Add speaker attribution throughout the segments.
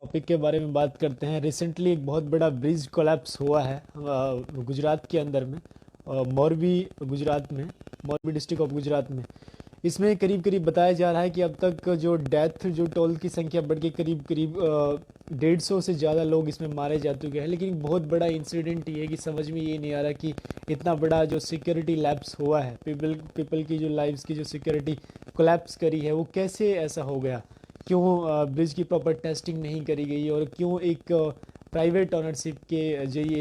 Speaker 1: Topic के बारे में बात करते हैं। रिसेंटली एक बहुत बड़ा ब्रिज कोलैप्स हुआ है गुजरात के अंदर में, मोरबी गुजरात में, मोरबी डिस्ट्रिक्ट ऑफ गुजरात में। इसमें करीब करीब बताया जा रहा है कि अब तक जो डेथ जो टोल की संख्या बढ़ के करीब करीब 150 से ज़्यादा लोग इसमें मारे जा चुके हैं। लेकिन बहुत बड़ा इंसिडेंट ये है कि समझ में ये नहीं आ रहा कि इतना बड़ा जो सिक्योरिटी लैप्स हुआ है, पीपल की जो लाइव्स की जो सिक्योरिटी कोलैप्स करी है, वो कैसे ऐसा हो गया। क्यों ब्रिज की प्रॉपर टेस्टिंग नहीं करी गई और क्यों एक प्राइवेट ऑनरशिप के जरिए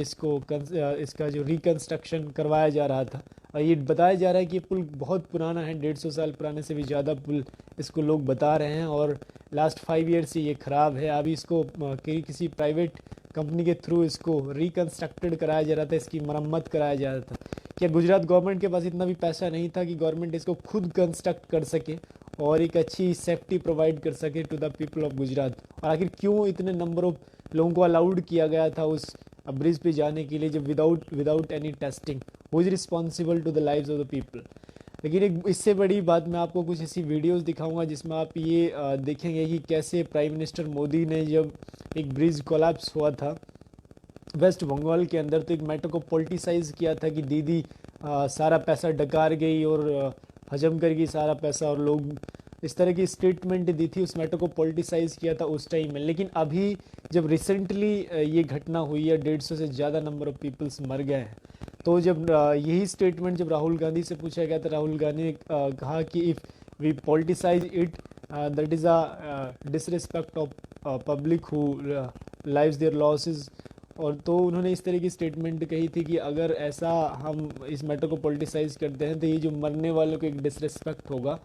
Speaker 1: इसका जो रिकंस्ट्रक्शन करवाया जा रहा था। और ये बताया जा रहा है कि ये पुल बहुत पुराना है, 150 साल पुराने से भी ज़्यादा पुल इसको लोग बता रहे हैं और लास्ट 5 ईयर से ये ख़राब है। अभी इसको किसी प्राइवेट कंपनी के थ्रू इसको रिकंस्ट्रक्टेड कराया जा रहा था, इसकी मरम्मत कराया जा रहा था। क्या गुजरात गवर्नमेंट के पास इतना भी पैसा नहीं था कि गवर्नमेंट इसको खुद कंस्ट्रक्ट कर सके और एक अच्छी सेफ्टी प्रोवाइड कर सके to the people of Gujarat. और आखिर क्यों इतने नंबर ऑफ लोगों को अलाउड किया गया था उस ब्रिज पे जाने के लिए, जब without any testing. Who is responsible to the lives of the people. लेकिन एक इससे बड़ी बात, मैं आपको कुछ ऐसी वीडियोस दिखाऊंगा जिसमें आप ये देखेंगे कि कैसे प्राइम मिनिस्टर मोदी ने जब एक ब्रिज कोलैप्स हुआ था वेस्ट बंगाल के अंदर, तो एक मैटर को पॉलिटिसाइज किया था कि दीदी सारा पैसा डकार गई और हजम कर गई सारा पैसा, और लोग इस तरह की स्टेटमेंट दी थी। उस मैटर को पॉलिटिसाइज किया था उस टाइम में। लेकिन अभी जब रिसेंटली ये घटना हुई है, 150 से ज़्यादा नंबर ऑफ पीपल्स मर गए हैं, तो जब यही स्टेटमेंट जब राहुल गांधी से पूछा गया था, राहुल गांधी ने कहा कि if we politicise it that is a disrespect of public who lives their losses. और तो उन्होंने इस तरह की स्टेटमेंट कही थी कि अगर ऐसा हम इस मैटर को पॉलिटिसाइज करते हैं तो ये जो मरने वालों को एक डिसरिस्पेक्ट होगा।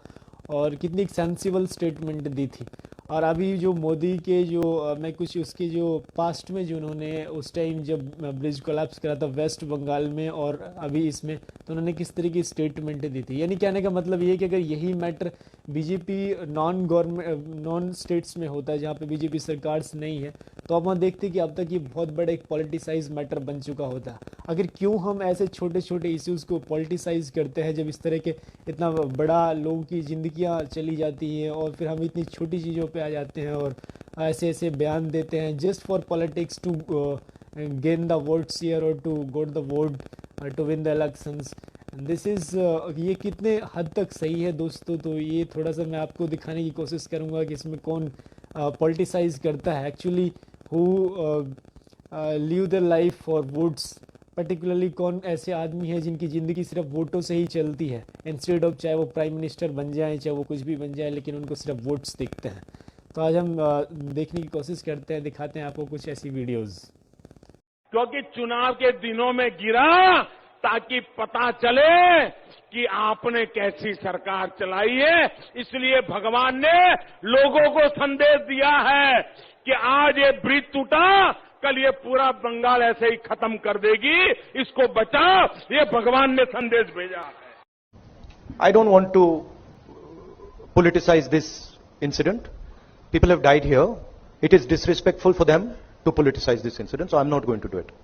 Speaker 1: और कितनी एक सेंसिबल स्टेटमेंट दी थी। और अभी जो मोदी के जो मैं कुछ उसके जो पास्ट में जो उन्होंने उस टाइम जब ब्रिज कोलैप्स करा था वेस्ट बंगाल में और अभी इसमें, तो उन्होंने किस तरह की स्टेटमेंट दी थी। यानी कहने का मतलब ये है कि अगर यही मैटर बीजेपी नॉन स्टेट्स में होता है जहाँ पे बीजेपी सरकार नहीं है, तो अब हम देखते कि अब तक ये बहुत बड़ा एक पॉलिटिसाइज मैटर बन चुका होता। अगर क्यों हम ऐसे छोटे छोटे इश्यूज़ को पॉलिटिसाइज करते हैं, जब इस तरह के इतना बड़ा लोगों की ज़िंदगियाँ चली जाती हैं और फिर हम इतनी छोटी चीज़ों पे आ जाते हैं और ऐसे ऐसे बयान देते हैं just for politics to gain the votes here और to got the vote to win the elections. This is ये कितने हद तक सही है दोस्तों। तो ये थोड़ा सा मैं आपको दिखाने की कोशिश करूँगा कि इसमें कौन पॉलिटिसाइज करता है actually, who live the life for votes. Particularly कौन ऐसे आदमी है जिनकी ज़िंदगी सिर्फ वोटों से ही चलती है, इंस्टेड ऑफ चाहे वो प्राइम मिनिस्टर बन जाए, चाहे वो कुछ भी बन जाए, लेकिन उनको सिर्फ वोट्स दिखते हैं। तो आज हम देखने की कोशिश करते हैं, दिखाते हैं आपको कुछ ऐसी वीडियोस।
Speaker 2: क्योंकि चुनाव के दिनों में गिरा ताकि पता चले कि आपने कैसी सरकार चलाई है। इसलिए भगवान ने लोगों को संदेश दिया है कि आज ये ब्रिज टूटा, कल ये पूरा बंगाल ऐसे ही खत्म कर देगी, इसको बचाओ, ये भगवान ने संदेश भेजा है।
Speaker 3: I don't want to politicize this incident. People have died here. It is disrespectful for them to politicize this incident, so I'm not going to do it.